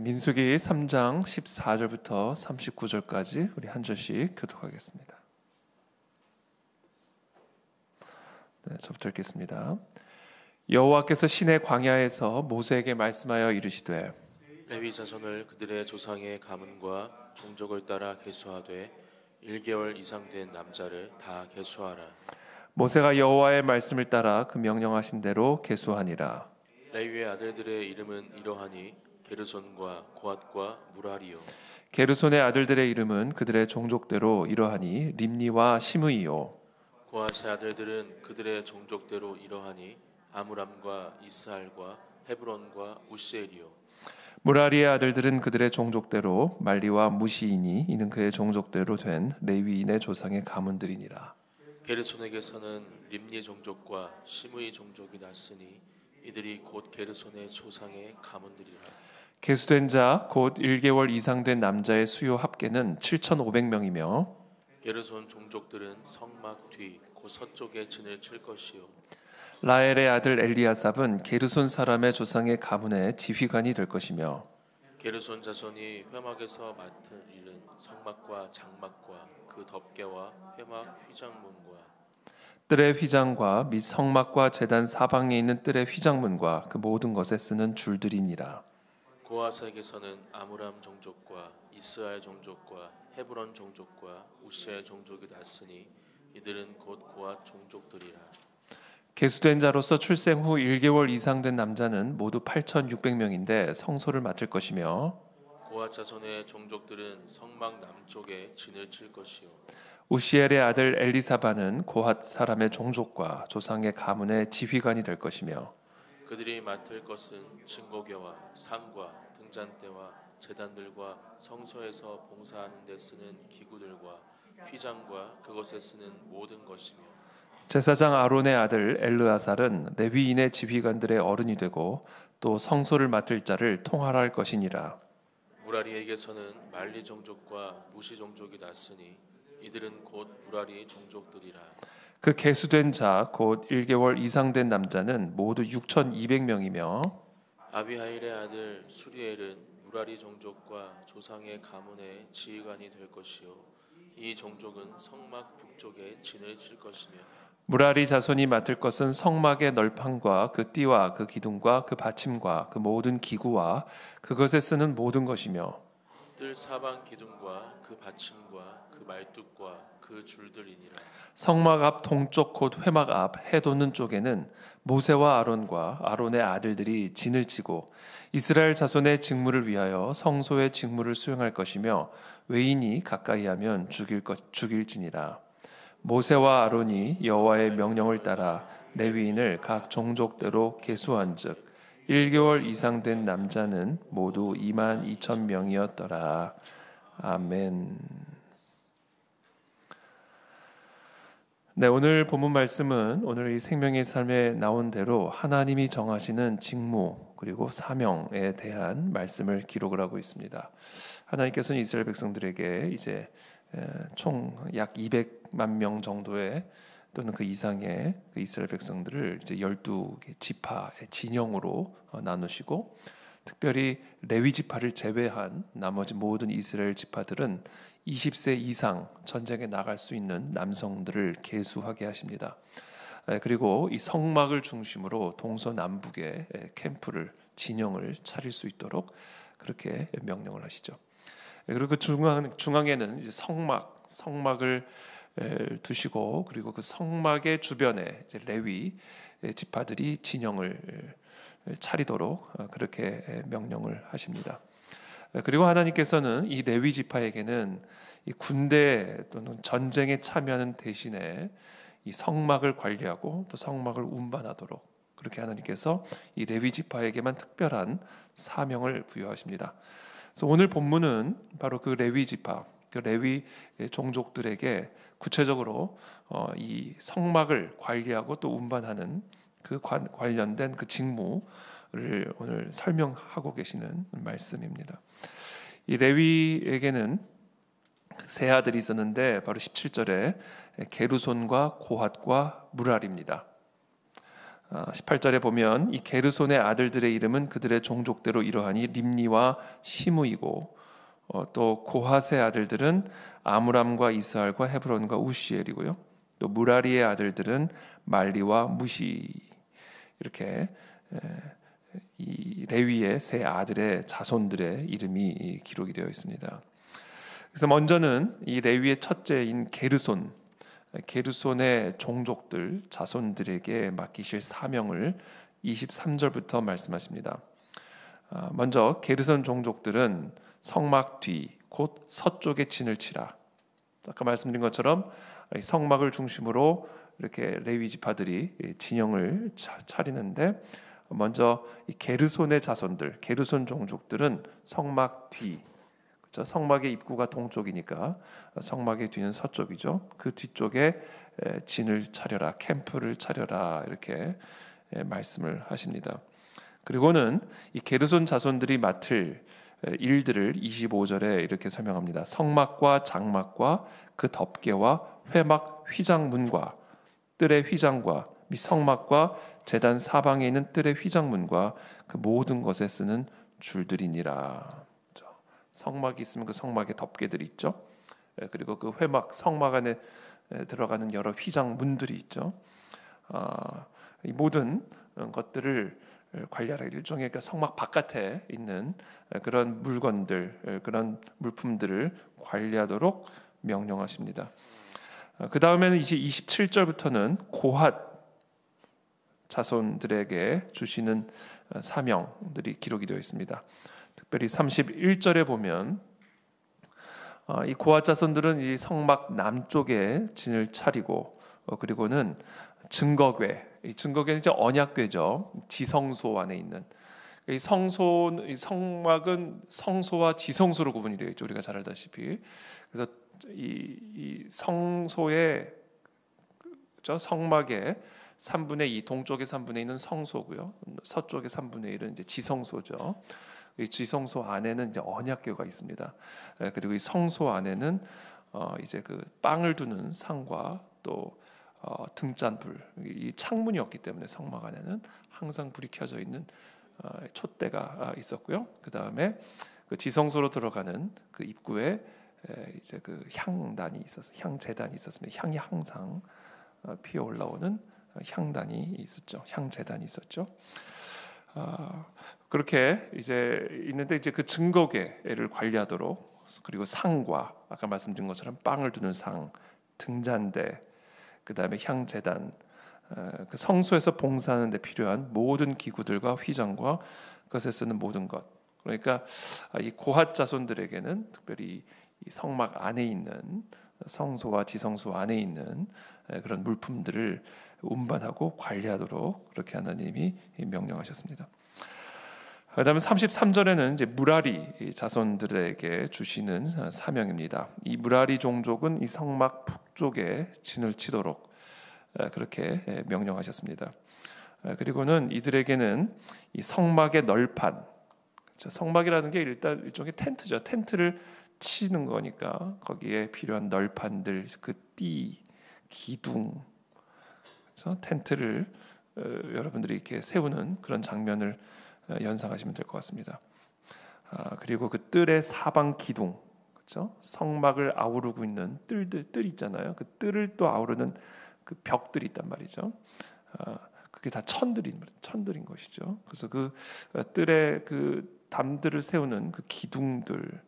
민수기 3장 14절부터 39절까지 우리 한 절씩 교독하겠습니다. 저부터 읽겠습니다. 여호와께서 시내 광야에서 모세에게 말씀하여 이르시되 레위 자손을 그들의 조상의 가문과 종족을 따라 계수하되 1개월 이상 된 남자를 다 계수하라. 모세가 여호와의 말씀을 따라 그 명령하신 대로 계수하니라. 레위의 아들들의 이름은 이러하니 게르손과 고핫과 무라리요. 게르손의 아들들의 이름은 그들의 종족대로 이러하니 림니와 시므이요. 고핫의 아들들은 그들의 종족대로 이러하니 아므람과 이스할과 헤브론과 우시엘이요. 무라리의 아들들은 그들의 종족대로 말리와 무시이니 이는 그의 종족대로 된 레위인의 조상의 가문들이니라. 게르손에게서는 림니 종족과 시므이 종족이 났으니 이들이 곧 게르손의 조상의 가문들이라. 계수된 자 곧 1개월 이상 된 남자의 수요 합계는 7,500명이며 게르손 종족들은 성막 뒤 곧 서쪽에 진을 칠 것이요. 라엘의 아들 엘리아삽은 게르손 사람의 조상의 가문의 지휘관이 될 것이며 게르손 자손이 회막에서 맡은 일은 성막과 장막과 그 덮개와 회막 휘장문과 뜰의 휘장과 및 성막과 제단 사방에 있는 뜰의 휘장문과 그 모든 것에 쓰는 줄들이니라. 고핫에게서는 아므람 종족과 이스할 종족과 헤브론 종족과 우시엘 종족이 났으니 이들은 곧 고핫 종족들이라. 계수된 자로서 출생 후 1개월 이상 된 남자는 모두 8,600명인데 성소를 맡을 것이며 고핫 자손의 종족들은 성막 남쪽에 진을 칠 것이요. 우시엘의 아들 엘리사바는 고핫 사람의 종족과 조상의 가문의 지휘관이 될 것이며 그들이 맡을 것은 증거궤와 상과 등잔대와 제단들과 성소에서 봉사하는 데 쓰는 기구들과 휘장과 그것에 쓰는 모든 것이며 제사장 아론의 아들 엘르아살은 레위인의 지휘관들의 어른이 되고 또 성소를 맡을 자를 통할할 것이니라. 무라리에게서는 말리 종족과 무시 종족이 났으니 이들은 곧 무라리 종족들이라. 그 계수된 자 곧 1개월 이상 된 남자는 모두 6,200명이며 아비하일의 아들 수리엘은 무라리 종족과 조상의 가문의 지휘관이 될 것이요 이 종족은 성막 북쪽에 진을 칠 것이며 무라리 자손이 맡을 것은 성막의 널판과 그 띠와 그 기둥과 그 받침과 그 모든 기구와 그것에 쓰는 모든 것이며 뜰 사방 기둥과 그 받침과 그 말뚝과 그 줄들이니라. 성막 앞 동쪽 곧 회막 앞 해돋는 쪽에는 모세와 아론과 아론의 아들들이 진을 치고 이스라엘 자손의 직무를 위하여 성소의 직무를 수행할 것이며 외인이 가까이 하면 죽일지니라. 모세와 아론이 여호와의 명령을 따라 레위인을 각 종족대로 계수한즉 1개월 이상 된 남자는 모두 22,000명이었더라. 아멘. 네, 오늘 본문 말씀은 오늘 이 생명의 삶에 나온 대로 하나님이 정하시는 직무 그리고 사명에 대한 말씀을 기록을 하고 있습니다. 하나님께서는 이스라엘 백성들에게 이제 총 약 200만 명 정도의 또는 그 이상의 그 이스라엘 백성들을 이제 12개 지파의 진영으로 나누시고 특별히 레위 지파를 제외한 나머지 모든 이스라엘 지파들은 20세 이상 전쟁에 나갈 수 있는 남성들을 계수하게 하십니다. 그리고 이 성막을 중심으로 동서남북에 캠프를 진영을 차릴 수 있도록 그렇게 명령을 하시죠. 그리고 그 중앙에는 이제 성막을 두시고 그리고 그 성막의 주변에 이제 레위 지파들이 진영을 차리도록 그렇게 명령을 하십니다. 그리고 하나님께서는 이 레위 지파에게는 이 군대 또는 전쟁에 참여하는 대신에 이 성막을 관리하고 또 성막을 운반하도록 그렇게 하나님께서 이 레위 지파에게만 특별한 사명을 부여하십니다. 그래서 오늘 본문은 바로 그 레위 지파, 그 레위 종족들에게 구체적으로 이 성막을 관리하고 또 운반하는 그 관련된 그 직무를 오늘 설명하고 계시는 말씀입니다. 이 레위에게는 세 아들이 있었는데 바로 17절에 게르손과 고핫과 무랄입니다. 18절에 보면 이 게르손의 아들들의 이름은 그들의 종족대로 이러하니 림니와 시므이고 또 고핫의 아들들은 아므람과 이스할과 헤브론과 우시엘이고요. 또 무라리의 아들들은 말리와 무시. 이렇게 이 레위의 세 아들의 자손들의 이름이 기록이 되어 있습니다. 그래서 먼저는 이 레위의 첫째인 게르손의 종족들 자손들에게 맡기실 사명을 23절부터 말씀하십니다. 먼저 게르손 종족들은 성막 뒤 곧 서쪽에 진을 치라. 아까 말씀드린 것처럼 성막을 중심으로 이렇게 레위 지파들이 진영을 차리는데, 먼저 이 게르손의 자손들, 게르손 종족들은 성막 뒤, 그렇죠? 성막의 입구가 동쪽이니까 성막의 뒤는 서쪽이죠. 그 뒤쪽에 진을 차려라, 캠프를 차려라, 이렇게 말씀을 하십니다. 그리고는 이 게르손 자손들이 맡을 일들을 25절에 이렇게 설명합니다. 성막과 장막과 그 덮개와 회막 휘장문과 뜰의 휘장과 및 성막과 제단 사방에 있는 뜰의 휘장문과 그 모든 것에 쓰는 줄들이니라. 성막이 있으면 그 성막에 덮개들이 있죠. 그리고 그 회막, 성막 안에 들어가는 여러 휘장문들이 있죠. 이 모든 것들을 관리하라. 일종의 성막 바깥에 있는 그런 물건들, 그런 물품들을 관리하도록 명령하십니다. 그 다음에는 이제 27절부터는 고핫 자손들에게 주시는 사명들이 기록이 되어 있습니다. 특별히 31절에 보면 이 고핫 자손들은 이 성막 남쪽에 진을 차리고, 그리고는 증거궤, 이 증거궤는 이제 언약궤죠. 지성소 안에 있는 이 성막은 성소와 지성소로 구분이 되어 있죠. 우리가 잘 알다시피. 그래서 이 성소의 성막의 3분의 2, 동쪽의 3분의 2는 성소고요. 서쪽의 3분의 1은 이제 지성소죠. 이 지성소 안에는 이제 언약궤가 있습니다. 그리고 이 성소 안에는 이제 그 빵을 두는 상과 또 등잔불, 이 창문이 없기 때문에 성막 안에는 항상 불이 켜져 있는 촛대가 있었고요. 그 다음에 그 지성소로 들어가는 그 입구에 이제 그 향단이 향재단이 있었습니다. 향이 항상 피어 올라오는 향단이 있었죠. 향재단이 있었죠. 그렇게 이제 있는데, 이제 그 증거궤를 관리하도록, 그리고 상과 아까 말씀드린 것처럼 빵을 두는 상, 등잔대, 그 다음에 향재단, 그 성소에서 봉사하는 데 필요한 모든 기구들과 휘장과 그것에 쓰는 모든 것. 그러니까 이 고핫 자손들에게는 특별히 이 성막 안에 있는 성소와 지성소 안에 있는 그런 물품들을 운반하고 관리하도록 그렇게 하나님이 명령하셨습니다. 그다음에 33절에는 이제 무라리 자손들에게 주시는 사명입니다. 이 무라리 종족은 이 성막 북쪽에 진을 치도록 그렇게 명령하셨습니다. 그리고는 이들에게는 이 성막의 널판, 성막이라는 게 일단 일종의 텐트죠. 텐트를 치는 거니까 거기에 필요한 널판들, 그 띠, 기둥, 그래서 텐트를 여러분들이 이렇게 세우는 그런 장면을 연상하시면 될 것 같습니다. 그리고 그 뜰의 사방 기둥, 그렇죠? 성막을 아우르고 있는 뜰 있잖아요. 그 뜰을 또 아우르는 그 벽들이 있단 말이죠. 그게 다 천들인 것이죠. 그래서 그 뜰의 그 담들을 세우는 그 기둥들,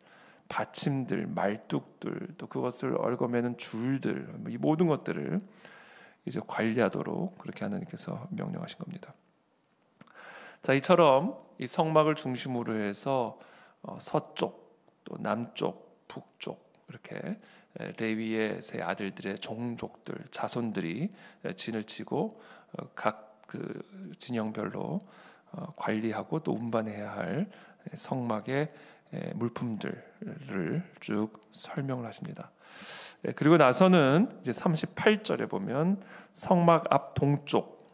받침들, 말뚝들, 또 그것을 얽어매는 줄들, 이 모든 것들을 이제 관리하도록 그렇게 하나님께서 명령하신 겁니다. 자, 이처럼 이 성막을 중심으로 해서 서쪽, 또 남쪽, 북쪽 이렇게 레위의 세 아들들의 종족들, 자손들이 진을 치고 각 그 진영별로 관리하고 또 운반해야 할 성막의 물품들을 쭉 설명을 하십니다. 그리고 나서는 이제 38절에 보면 성막 앞 동쪽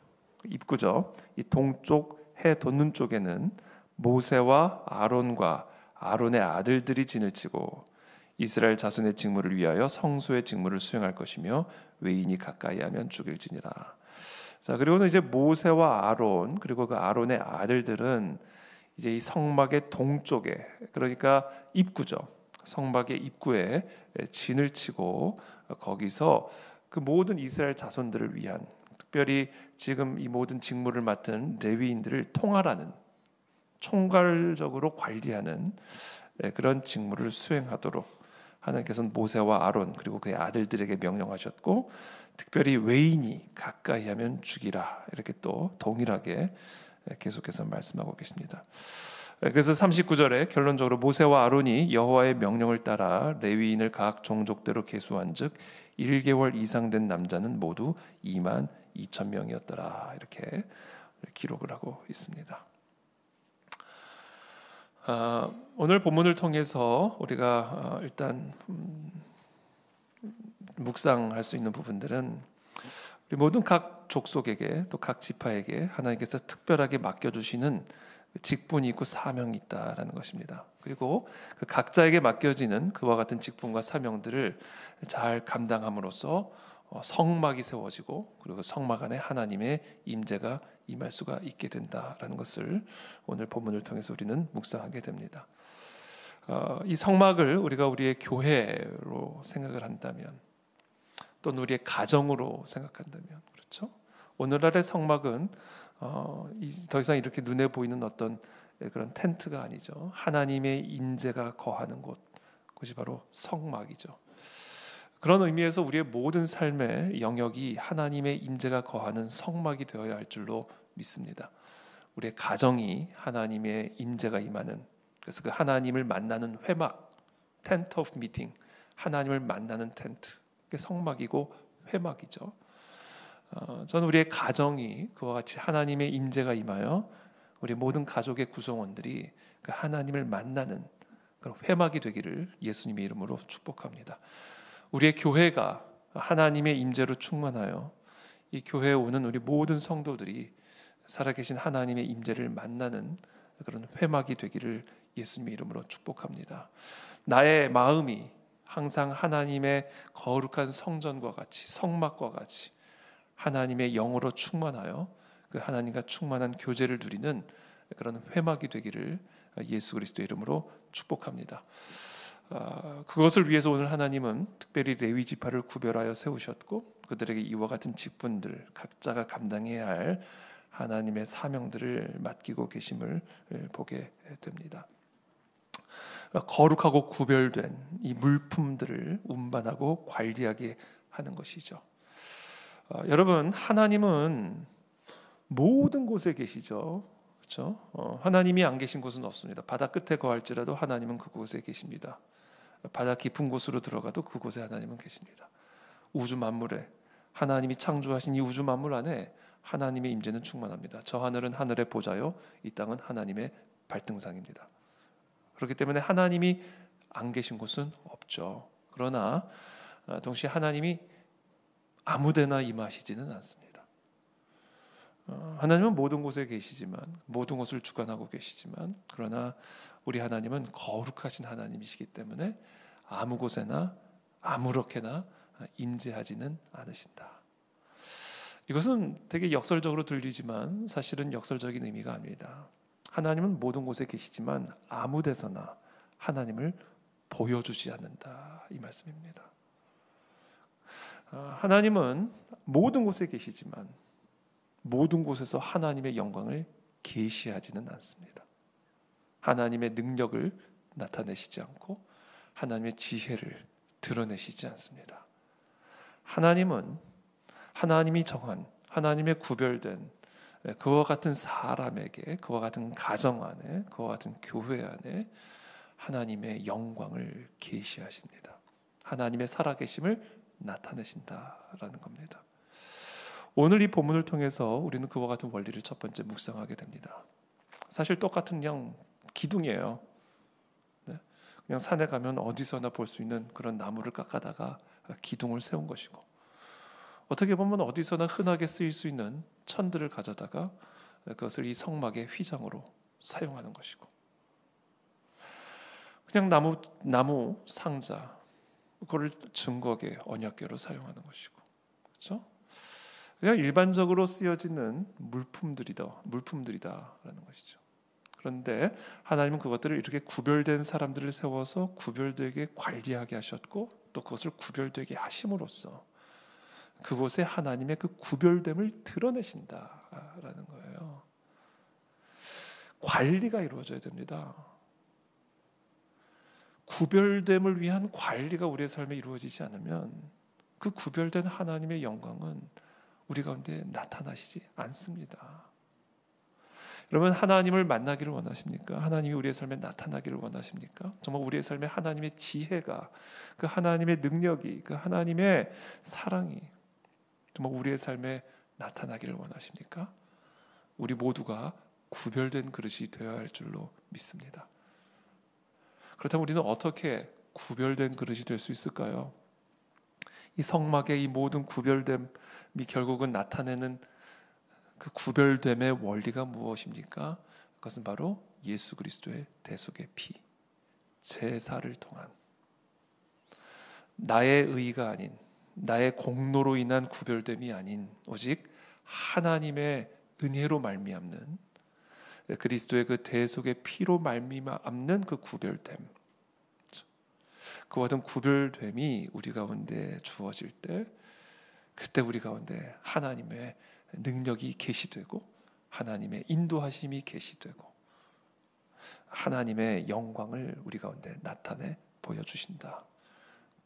입구죠. 이 동쪽 해 돋는 쪽에는 모세와 아론과 아론의 아들들이 진을 치고 이스라엘 자손의 직무를 위하여 성소의 직무를 수행할 것이며 외인이 가까이 하면 죽일지니라. 자, 그리고는 이제 모세와 아론 그리고 그 아론의 아들들은 이제 이 성막의 동쪽에, 그러니까 입구죠. 성막의 입구에 진을 치고 거기서 그 모든 이스라엘 자손들을 위한, 특별히 지금 이 모든 직무를 맡은 레위인들을 통할하는, 총괄적으로 관리하는 그런 직무를 수행하도록 하나님께서는 모세와 아론 그리고 그의 아들들에게 명령하셨고, 특별히 외인이 가까이 하면 죽이라, 이렇게 또 동일하게 계속해서 말씀하고 계십니다. 그래서 39절에 결론적으로 모세와 아론이 여호와의 명령을 따라 레위인을 각 종족대로 계수한즉 1개월 이상 된 남자는 모두 2만 2천 명이었더라, 이렇게 기록을 하고 있습니다. 오늘 본문을 통해서 우리가 일단 묵상할 수 있는 부분들은, 우리 모든 각 족속에게 또 각 지파에게 하나님께서 특별하게 맡겨주시는 직분이 있고 사명이 있다라는 것입니다. 그리고 그 각자에게 맡겨지는 그와 같은 직분과 사명들을 잘 감당함으로써 성막이 세워지고, 그리고 성막 안에 하나님의 임재가 임할 수가 있게 된다라는 것을 오늘 본문을 통해서 우리는 묵상하게 됩니다. 이 성막을 우리가 우리의 교회로 생각을 한다면, 또는 우리의 가정으로 생각한다면, 그렇죠? 오늘날의 성막은 더 이상 이렇게 눈에 보이는 어떤 그런 텐트가 아니죠. 하나님의 임재가 거하는 곳, 그것이 바로 성막이죠. 그런 의미에서 우리의 모든 삶의 영역이 하나님의 임재가 거하는 성막이 되어야 할 줄로 믿습니다. 우리의 가정이 하나님의 임재가 임하는, 그래서 그 하나님을 만나는 회막, 텐트 오브 미팅, 하나님을 만나는 텐트, 그게 성막이고 회막이죠. 저는 우리의 가정이 그와 같이 하나님의 임재가 임하여 우리 모든 가족의 구성원들이 그 하나님을 만나는 그런 회막이 되기를 예수님의 이름으로 축복합니다. 우리의 교회가 하나님의 임재로 충만하여 이 교회에 오는 우리 모든 성도들이 살아계신 하나님의 임재를 만나는 그런 회막이 되기를 예수님의 이름으로 축복합니다. 나의 마음이 항상 하나님의 거룩한 성전과 같이, 성막과 같이 하나님의 영으로 충만하여 그 하나님과 충만한 교제를 누리는 그런 회막이 되기를 예수 그리스도의 이름으로 축복합니다. 그것을 위해서 오늘 하나님은 특별히 레위 지파를 구별하여 세우셨고, 그들에게 이와 같은 직분들, 각자가 감당해야 할 하나님의 사명들을 맡기고 계심을 보게 됩니다. 거룩하고 구별된 이 물품들을 운반하고 관리하게 하는 것이죠. 여러분, 하나님은 모든 곳에 계시죠. 그렇죠? 하나님이 안 계신 곳은 없습니다. 바다 끝에 거할지라도 하나님은 그곳에 계십니다. 바다 깊은 곳으로 들어가도 그곳에 하나님은 계십니다. 우주 만물에 하나님이 창조하신 이 우주 만물 안에 하나님의 임재는 충만합니다. 저 하늘은 하늘의 보좌요, 이 땅은 하나님의 발등상입니다. 그렇기 때문에 하나님이 안 계신 곳은 없죠. 그러나 동시에 하나님이 아무데나 임하시지는 않습니다. 하나님은 모든 곳에 계시지만, 모든 것을 주관하고 계시지만, 그러나 우리 하나님은 거룩하신 하나님이시기 때문에 아무 곳에나 아무렇게나 임재하지는 않으신다. 이것은 되게 역설적으로 들리지만 사실은 역설적인 의미가 아닙니다. 하나님은 모든 곳에 계시지만 아무 데서나 하나님을 보여주지 않는다, 이 말씀입니다. 하나님은 모든 곳에 계시지만 모든 곳에서 하나님의 영광을 계시하지는 않습니다. 하나님의 능력을 나타내시지 않고 하나님의 지혜를 드러내시지 않습니다. 하나님은 하나님이 정한, 하나님의 구별된 그와 같은 사람에게, 그와 같은 가정 안에, 그와 같은 교회 안에 하나님의 영광을 계시하십니다. 하나님의 살아계심을 나타내신다라는 겁니다. 오늘 이 본문을 통해서 우리는 그와 같은 원리를 첫 번째 묵상하게 됩니다. 사실 똑같은 그냥 기둥이에요. 그냥 산에 가면 어디서나 볼 수 있는 그런 나무를 깎아다가 기둥을 세운 것이고, 어떻게 보면 어디서나 흔하게 쓰일 수 있는 천들을 가져다가 그것을 이 성막의 휘장으로 사용하는 것이고, 그냥 나무 상자, 그걸 증거계, 언약궤로 사용하는 것이고, 그렇죠? 그냥 일반적으로 쓰여지는 물품들이다라는 것이죠. 그런데 하나님은 그것들을 이렇게 구별된 사람들을 세워서 구별되게 관리하게 하셨고 또 그것을 구별되게 하심으로써 그곳에 하나님의 그 구별됨을 드러내신다라는 거예요. 관리가 이루어져야 됩니다. 구별됨을 위한 관리가 우리의 삶에 이루어지지 않으면 그 구별된 하나님의 영광은 우리 가운데 나타나시지 않습니다. 여러분, 하나님을 만나기를 원하십니까? 하나님이 우리의 삶에 나타나기를 원하십니까? 정말 우리의 삶에 하나님의 지혜가, 그 하나님의 능력이, 그 하나님의 사랑이 정말 우리의 삶에 나타나기를 원하십니까? 우리 모두가 구별된 그릇이 되어야 할 줄로 믿습니다. 그렇다면 우리는 어떻게 구별된 그릇이 될 수 있을까요? 이 성막의 이 모든 구별됨이 결국은 나타내는 그 구별됨의 원리가 무엇입니까? 그것은 바로 예수 그리스도의 대속의 피, 제사를 통한 나의 의가 아닌 나의 공로로 인한 구별됨이 아닌 오직 하나님의 은혜로 말미암는 그리스도의 그 대속의 피로 말미암는 그 구별됨, 그와 같은 구별됨이 우리 가운데 주어질 때 그때 우리 가운데 하나님의 능력이 계시되고 하나님의 인도하심이 계시되고 하나님의 영광을 우리 가운데 나타내 보여주신다.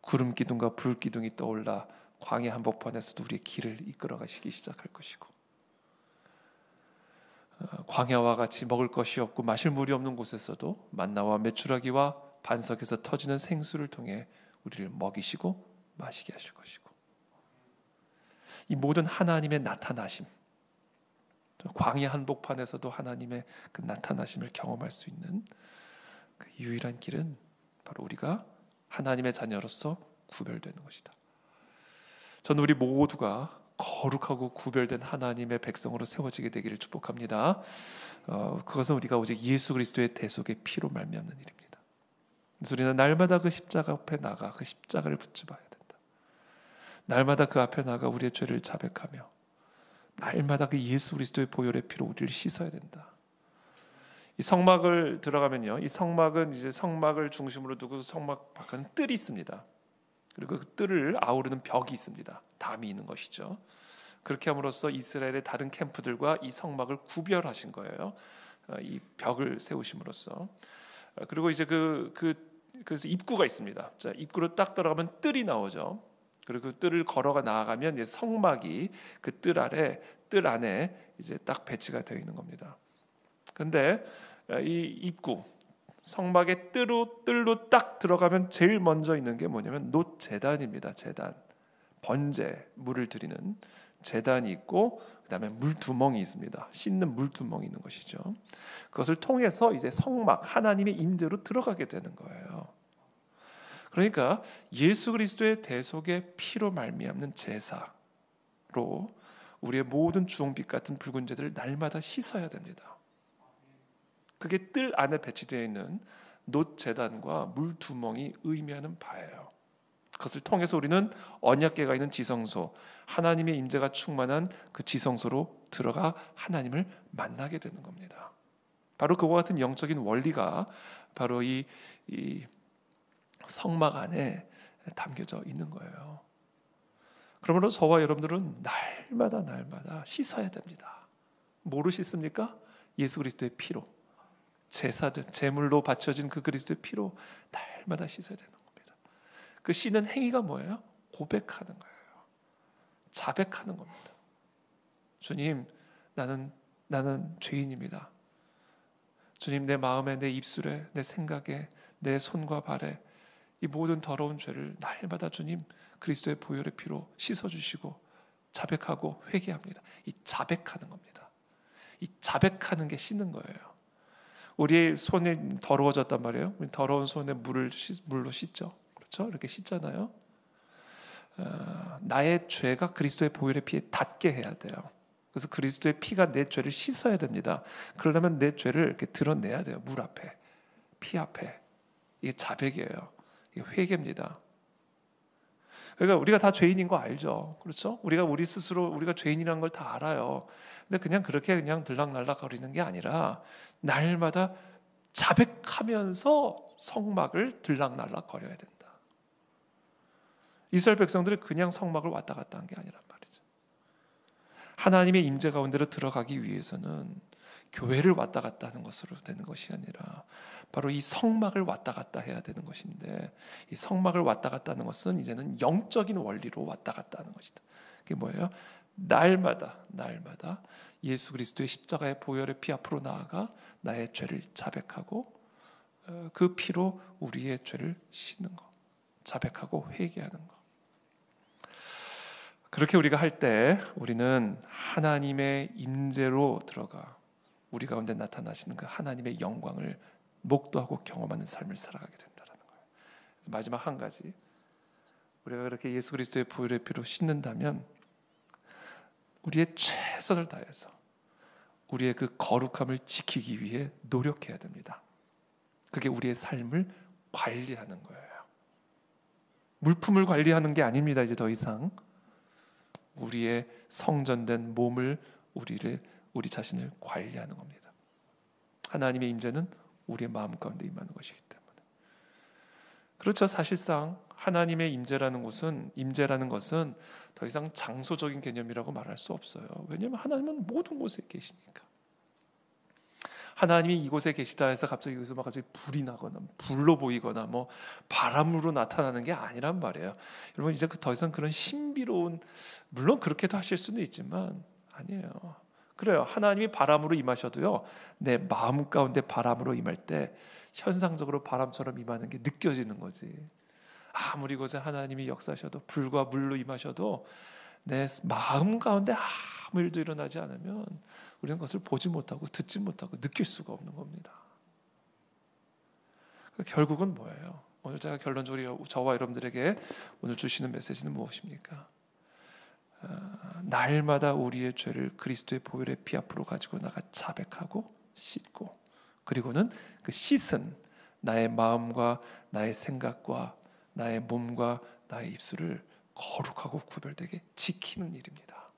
구름 기둥과 불 기둥이 떠올라 광야 한복판에서도 우리의 길을 이끌어 가시기 시작할 것이고 광야와 같이 먹을 것이 없고 마실 물이 없는 곳에서도 만나와 메추라기와 반석에서 터지는 생수를 통해 우리를 먹이시고 마시게 하실 것이고 이 모든 하나님의 나타나심, 광야 한복판에서도 하나님의 그 나타나심을 경험할 수 있는 그 유일한 길은 바로 우리가 하나님의 자녀로서 구별되는 것이다. 저는 우리 모두가 거룩하고 구별된 하나님의 백성으로 세워지게 되기를 축복합니다. 그것은 우리가 오직 예수 그리스도의 대속의 피로 말미암는 일입니다. 그래서 우리는 날마다 그 십자가 앞에 나가 그 십자가를 붙잡아야 된다. 날마다 그 앞에 나가 우리의 죄를 자백하며 날마다 그 예수 그리스도의 보혈의 피로 우리를 씻어야 된다. 이 성막을 들어가면요, 이 성막은 이제 성막을 중심으로 두고 성막 밖에는 뜰이 있습니다. 그리고 그 뜰을 아우르는 벽이 있습니다. 담이 있는 것이죠. 그렇게 함으로써 이스라엘의 다른 캠프들과 이 성막을 구별하신 거예요. 이 벽을 세우심으로써. 그리고 이제 그래서 입구가 있습니다. 자, 입구로 딱 들어가면 뜰이 나오죠. 그리고 그 뜰을 걸어가 나아가면 이제 성막이 그 뜰 안에 이제 딱 배치가 되어 있는 겁니다. 그런데 이 입구 성막의 뜰로 딱 들어가면 제일 먼저 있는 게 뭐냐면 놋 제단입니다. 제단, 번제, 물을 드리는 제단이 있고 그다음에 물두멍이 있습니다. 씻는 물두멍이 있는 것이죠. 그것을 통해서 이제 성막 하나님의 임재로 들어가게 되는 거예요. 그러니까 예수 그리스도의 대속의 피로 말미암는 제사로 우리의 모든 주홍빛 같은 붉은 죄들을 날마다 씻어야 됩니다. 그게 뜰 안에 배치되어 있는 놋 제단과 물 두멍이 의미하는 바예요. 그것을 통해서 우리는 언약궤가 있는 지성소, 하나님의 임재가 충만한 그 지성소로 들어가 하나님을 만나게 되는 겁니다. 바로 그와 같은 영적인 원리가 바로 이 성막 안에 담겨져 있는 거예요. 그러므로 저와 여러분들은 날마다 씻어야 됩니다. 뭐로 씻습니까? 예수 그리스도의 피로. 제사든 제물로 바쳐진 그 그리스도의 피로 날마다 씻어야 되는 겁니다. 그 씻는 행위가 뭐예요? 고백하는 거예요. 자백하는 겁니다. 주님, 나는 죄인입니다. 주님, 내 마음에, 내 입술에, 내 생각에, 내 손과 발에 이 모든 더러운 죄를 날마다 주님 그리스도의 보혈의 피로 씻어주시고 자백하고 회개합니다. 이 자백하는 겁니다. 이 자백하는 게 씻는 거예요. 우리의 손이 더러워졌단 말이에요. 더러운 손에 물로 씻죠. 그렇죠? 이렇게 씻잖아요. 나의 죄가 그리스도의 보혈의 피에 닿게 해야 돼요. 그래서 그리스도의 피가 내 죄를 씻어야 됩니다. 그러려면 내 죄를 이렇게 드러내야 돼요. 물 앞에, 피 앞에. 이게 자백이에요. 이게 회개입니다. 그러니까 우리가 다 죄인인 거 알죠, 그렇죠? 우리 스스로 우리가 죄인이라는 걸 다 알아요. 근데 그냥 그렇게 그냥 들락날락 거리는 게 아니라 날마다 자백하면서 성막을 들락날락 거려야 된다. 이스라엘 백성들이 그냥 성막을 왔다 갔다 한 게 아니란 말이죠. 하나님의 임재 가운데로 들어가기 위해서는 교회를 왔다 갔다 하는 것으로 되는 것이 아니라 바로 이 성막을 왔다 갔다 해야 되는 것인데, 이 성막을 왔다 갔다 하는 것은 이제는 영적인 원리로 왔다 갔다 하는 것이다. 그게 뭐예요? 날마다 예수 그리스도의 십자가의 보혈의 피 앞으로 나아가 나의 죄를 자백하고 그 피로 우리의 죄를 씻는 것, 자백하고 회개하는 것. 그렇게 우리가 할 때 우리는 하나님의 임재로 들어가 우리 가운데 나타나시는 그 하나님의 영광을 목도하고 경험하는 삶을 살아가게 된다는 거예요. 마지막 한 가지, 우리가 그렇게 예수 그리스도의 보혈의 피로 씻는다면 우리의 최선을 다해서 우리의 그 거룩함을 지키기 위해 노력해야 됩니다. 그게 우리의 삶을 관리하는 거예요. 물품을 관리하는 게 아닙니다. 이제 더 이상 우리의 성전된 몸을, 우리 자신을 관리하는 겁니다. 하나님의 임재는 우리의 마음 가운데 임하는 것이기 때문에. 그렇죠. 사실상 하나님의 임재라는 것은 더 이상 장소적인 개념이라고 말할 수 없어요. 왜냐하면 하나님은 모든 곳에 계시니까. 하나님이 이곳에 계시다 해서 갑자기 여기서 막 갑자기 불이 나거나 불로 보이거나 뭐 바람으로 나타나는 게 아니란 말이에요. 여러분, 이제 더 이상 그런 신비로운, 물론 그렇게도 하실 수는 있지만 아니에요. 그래요. 하나님이 바람으로 임하셔도요, 내 마음 가운데 바람으로 임할 때 현상적으로 바람처럼 임하는 게 느껴지는 거지. 아무리 이곳에 하나님이 역사하셔도, 불과 물로 임하셔도 내 마음 가운데 아무 일도 일어나지 않으면 우리는 그것을 보지 못하고 듣지 못하고 느낄 수가 없는 겁니다. 결국은 뭐예요? 오늘 제가 결론적으로 저와 여러분들에게 오늘 주시는 메시지는 무엇입니까? 날마다 우리의 죄를 그리스도의 보혈의 피 앞으로 가지고 나가 자백하고 씻고, 그리고는 그 씻은 나의 마음과 나의 생각과 나의 몸과 나의 입술을 거룩하고 구별되게 지키는 일입니다.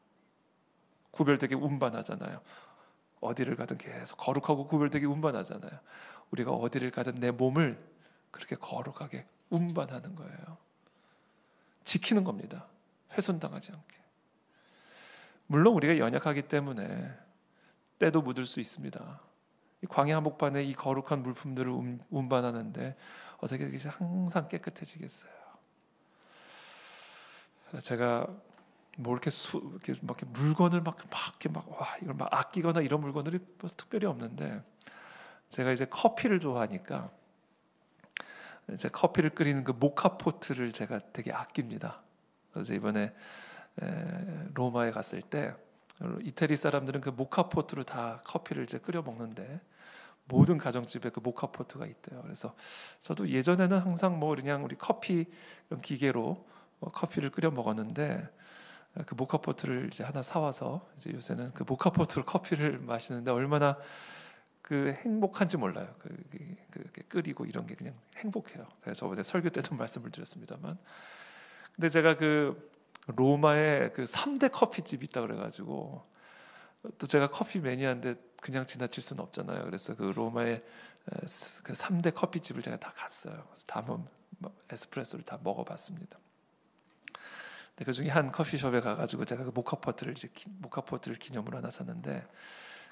구별되게 운반하잖아요. 어디를 가든 계속 거룩하고 구별되게 운반하잖아요. 우리가 어디를 가든 내 몸을 그렇게 거룩하게 운반하는 거예요. 지키는 겁니다. 훼손당하지 않게. 물론 우리가 연약하기 때문에 때도 묻을 수 있습니다. 이 광야 한복판에 이 거룩한 물품들을 운반하는데 어떻게 그게 항상 깨끗해지겠어요? 제가 뭐 이렇게 물건을 이걸 막 아끼거나 이런 물건들이 특별히 없는데, 제가 이제 커피를 좋아하니까 이제 커피를 끓이는 그 모카포트를 제가 되게 아낍니다. 그래서 이번에 로마에 갔을 때 이태리 사람들은 그 모카포트로 다 커피를 이제 끓여 먹는데 모든 가정집에 그 모카포트가 있대요. 그래서 저도 예전에는 항상 뭐 그냥 우리 커피 이런 기계로 커피를 끓여 먹었는데, 그 모카포트를 이제 하나 사와서 이제 요새는 그 모카포트로 커피를 마시는데 얼마나 그 행복한지 몰라요. 그 끓이고 이런 게 그냥 행복해요. 제가 저번에 설교 때도 말씀을 드렸습니다만, 근데 제가 그 로마에 그 3대 커피집이 있다 그래가지고, 또 제가 커피 매니아인데 그냥 지나칠 수는 없잖아요. 그래서 그 로마의 그 3대 커피집을 제가 다 갔어요. 그래서 다 한번 에스프레소를 다 먹어봤습니다. 그 중에 한 커피숍에 가가지고 제가 그 모카포트를 기념으로 하나 샀는데,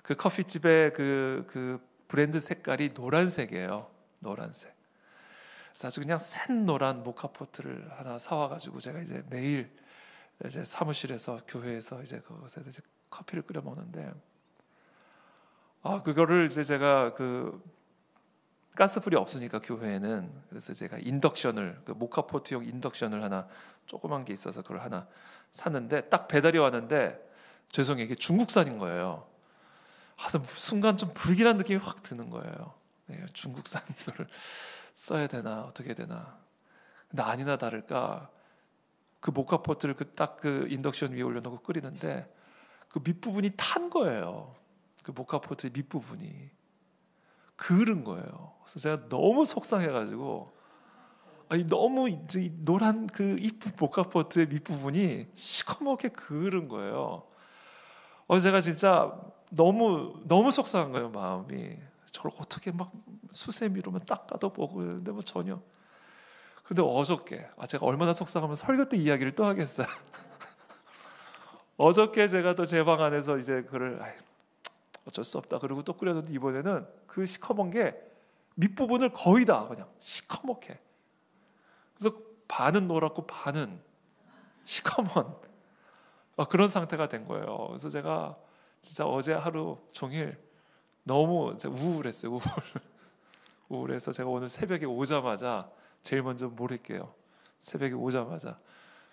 그 커피집의 그 브랜드 색깔이 노란색이에요. 노란색. 그래서 아주 그냥 샛노란 모카포트를 하나 사와가지고 제가 이제 매일 이제 사무실에서, 교회에서 이제 그것에 이제 커피를 끓여 먹는데, 그거를 이제 제가 그 가스불이 없으니까 교회에는, 그래서 제가 인덕션을, 그 모카포트용 인덕션을 하나 조그만 게 있어서 그걸 하나 샀는데, 딱 배달이 왔는데 죄송해요, 이게 중국산인 거예요. 순간 좀 불길한 느낌이 확 드는 거예요. 중국산 이거를 써야 되나 어떻게 해야 되나. 근데 아니나 다를까 그 모카포트를 그 인덕션 위에 올려놓고 끓이는데 그 밑부분이 탄 거예요. 그 모카포트의 밑부분이 그른 거예요. 그래서 제가 너무 속상해가지고 아니, 너무 이제 이 노란 그 이쁜 모카포트의 밑부분이 시커멓게 그을은 거예요. 제가 진짜 너무 속상한 거예요, 마음이. 저걸 어떻게 막 수세미로만 닦아도 보고 있는데 뭐 전혀. 근데 어저께 제가 얼마나 속상하면 설교 때 이야기를 또 하겠어요. 어저께 제가 또 제 방 안에서 이제 그걸 어쩔 수 없다 그러고 또 끓였는데, 이번에는 그 시커먼 게 밑부분을 거의 다 그냥 시커멓게, 그래서 반은 노랗고 반은 시커먼 그런 상태가 된 거예요. 그래서 제가 진짜 어제 하루 종일 너무 우울했어요. 우울해서 제가 오늘 새벽에 오자마자 제일 먼저 뭘 할게요. 새벽에 오자마자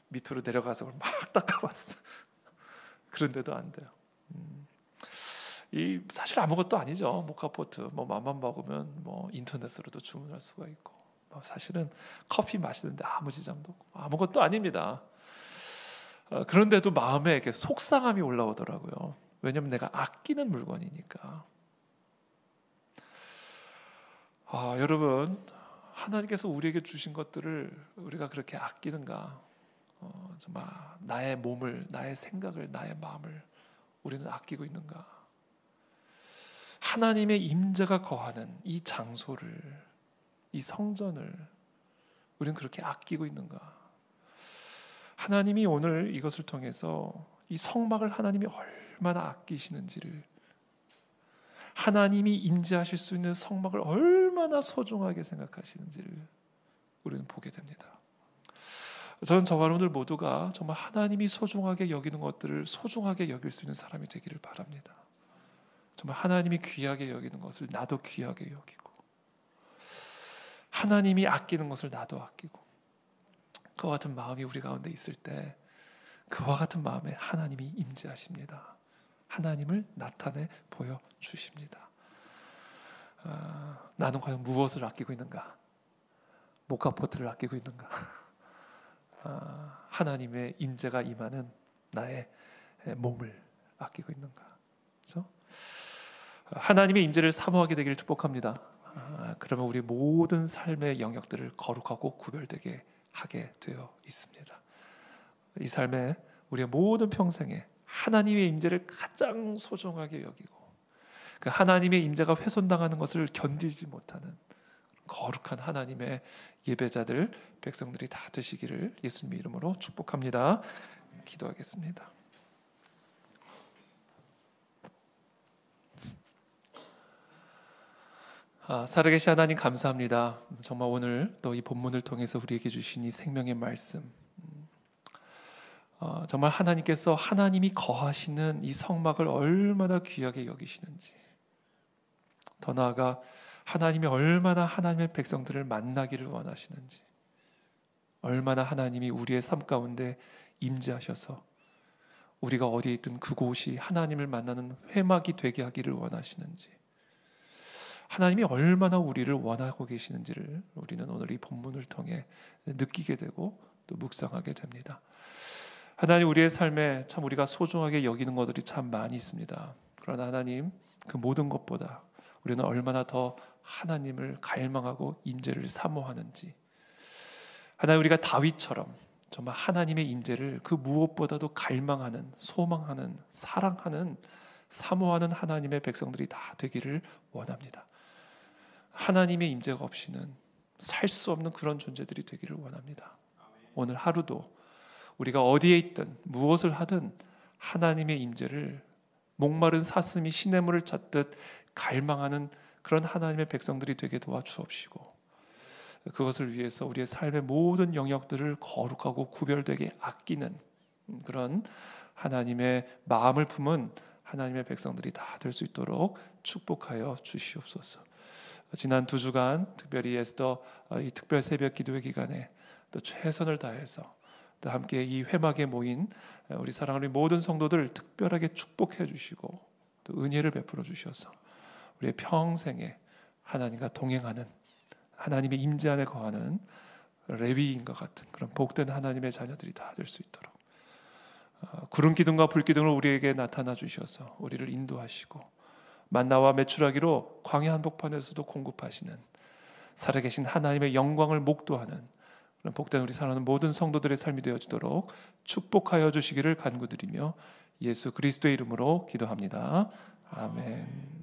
밑으로 내려가서 막 닦아봤어요. 그런데도 안 돼요. 이 사실 아무것도 아니죠. 모카포트 뭐 맘만 먹으면 뭐 인터넷으로도 주문할 수가 있고, 사실은 커피 마시는데 아무 지장도 없고 아무것도 아닙니다. 그런데도 마음에 이렇게 속상함이 올라오더라고요. 왜냐하면 내가 아끼는 물건이니까. 여러분, 하나님께서 우리에게 주신 것들을 우리가 그렇게 아끼는가? 정말 나의 몸을, 나의 생각을, 나의 마음을 우리는 아끼고 있는가? 하나님의 임재가 거하는 이 장소를, 이 성전을 우리는 그렇게 아끼고 있는가? 하나님이 오늘 이것을 통해서 이 성막을 하나님이 얼마나 아끼시는지를, 하나님이 임재하실 수 있는 성막을 얼마나 소중하게 생각하시는지를 우리는 보게 됩니다. 저는 저와 여러분들 모두가 정말 하나님이 소중하게 여기는 것들을 소중하게 여길 수 있는 사람이 되기를 바랍니다. 정말 하나님이 귀하게 여기는 것을 나도 귀하게 여기고, 하나님이 아끼는 것을 나도 아끼고, 그와 같은 마음이 우리 가운데 있을 때 그와 같은 마음에 하나님이 임재하십니다. 하나님을 나타내 보여주십니다. 나는 과연 무엇을 아끼고 있는가? 모카포트를 아끼고 있는가? 하나님의 임재가 임하는 나의 몸을 아끼고 있는가? 그렇죠? 하나님의 임재를 사모하게 되기를 축복합니다. 그러면 우리 모든 삶의 영역들을 거룩하고 구별되게 하게 되어 있습니다. 이 삶에 우리의 모든 평생에 하나님의 임재를 가장 소중하게 여기고, 그 하나님의 임재가 훼손당하는 것을 견디지 못하는 거룩한 하나님의 예배자들, 백성들이 다 되시기를 예수님의 이름으로 축복합니다. 기도하겠습니다. 살아계신 하나님, 감사합니다. 정말 오늘 또 이 본문을 통해서 우리에게 주신 이 생명의 말씀, 정말 하나님께서 하나님이 거하시는 이 성막을 얼마나 귀하게 여기시는지, 더 나아가 하나님이 얼마나 하나님의 백성들을 만나기를 원하시는지, 얼마나 하나님이 우리의 삶 가운데 임재하셔서 우리가 어디에 있든 그곳이 하나님을 만나는 회막이 되게 하기를 원하시는지, 하나님이 얼마나 우리를 원하고 계시는지를 우리는 오늘 이 본문을 통해 느끼게 되고 또 묵상하게 됩니다. 하나님, 우리의 삶에 참 우리가 소중하게 여기는 것들이 참 많이 있습니다. 그러나 하나님, 그 모든 것보다 우리는 얼마나 더 하나님을 갈망하고 임재를 사모하는지, 하나님, 우리가 다윗처럼 정말 하나님의 임재를 그 무엇보다도 갈망하는, 소망하는, 사랑하는, 사모하는 하나님의 백성들이 다 되기를 원합니다. 하나님의 임재가 없이는 살 수 없는 그런 존재들이 되기를 원합니다. 오늘 하루도 우리가 어디에 있든 무엇을 하든 하나님의 임재를 목마른 사슴이 시냇물을 찾듯 갈망하는 그런 하나님의 백성들이 되게 도와주옵시고, 그것을 위해서 우리의 삶의 모든 영역들을 거룩하고 구별되게 아끼는 그런 하나님의 마음을 품은 하나님의 백성들이 다 될 수 있도록 축복하여 주시옵소서. 지난 2주간 특별히 에스더 이 특별 새벽 기도회 기간에 또 최선을 다해서 또 함께 이 회막에 모인 우리 사랑하는 모든 성도들 특별하게 축복해 주시고 또 은혜를 베풀어 주셔서 우리의 평생에 하나님과 동행하는, 하나님의 임재 안에 거하는 레위인과 같은 그런 복된 하나님의 자녀들이 다 될 수 있도록 구름 기둥과 불 기둥으로 우리에게 나타나 주셔서 우리를 인도하시고, 만나와 메추라기로 광야 한복판에서도 공급하시는 살아계신 하나님의 영광을 목도하는 그런 복된 우리 사랑하는 모든 성도들의 삶이 되어지도록 축복하여 주시기를 간구드리며 예수 그리스도의 이름으로 기도합니다. 아멘.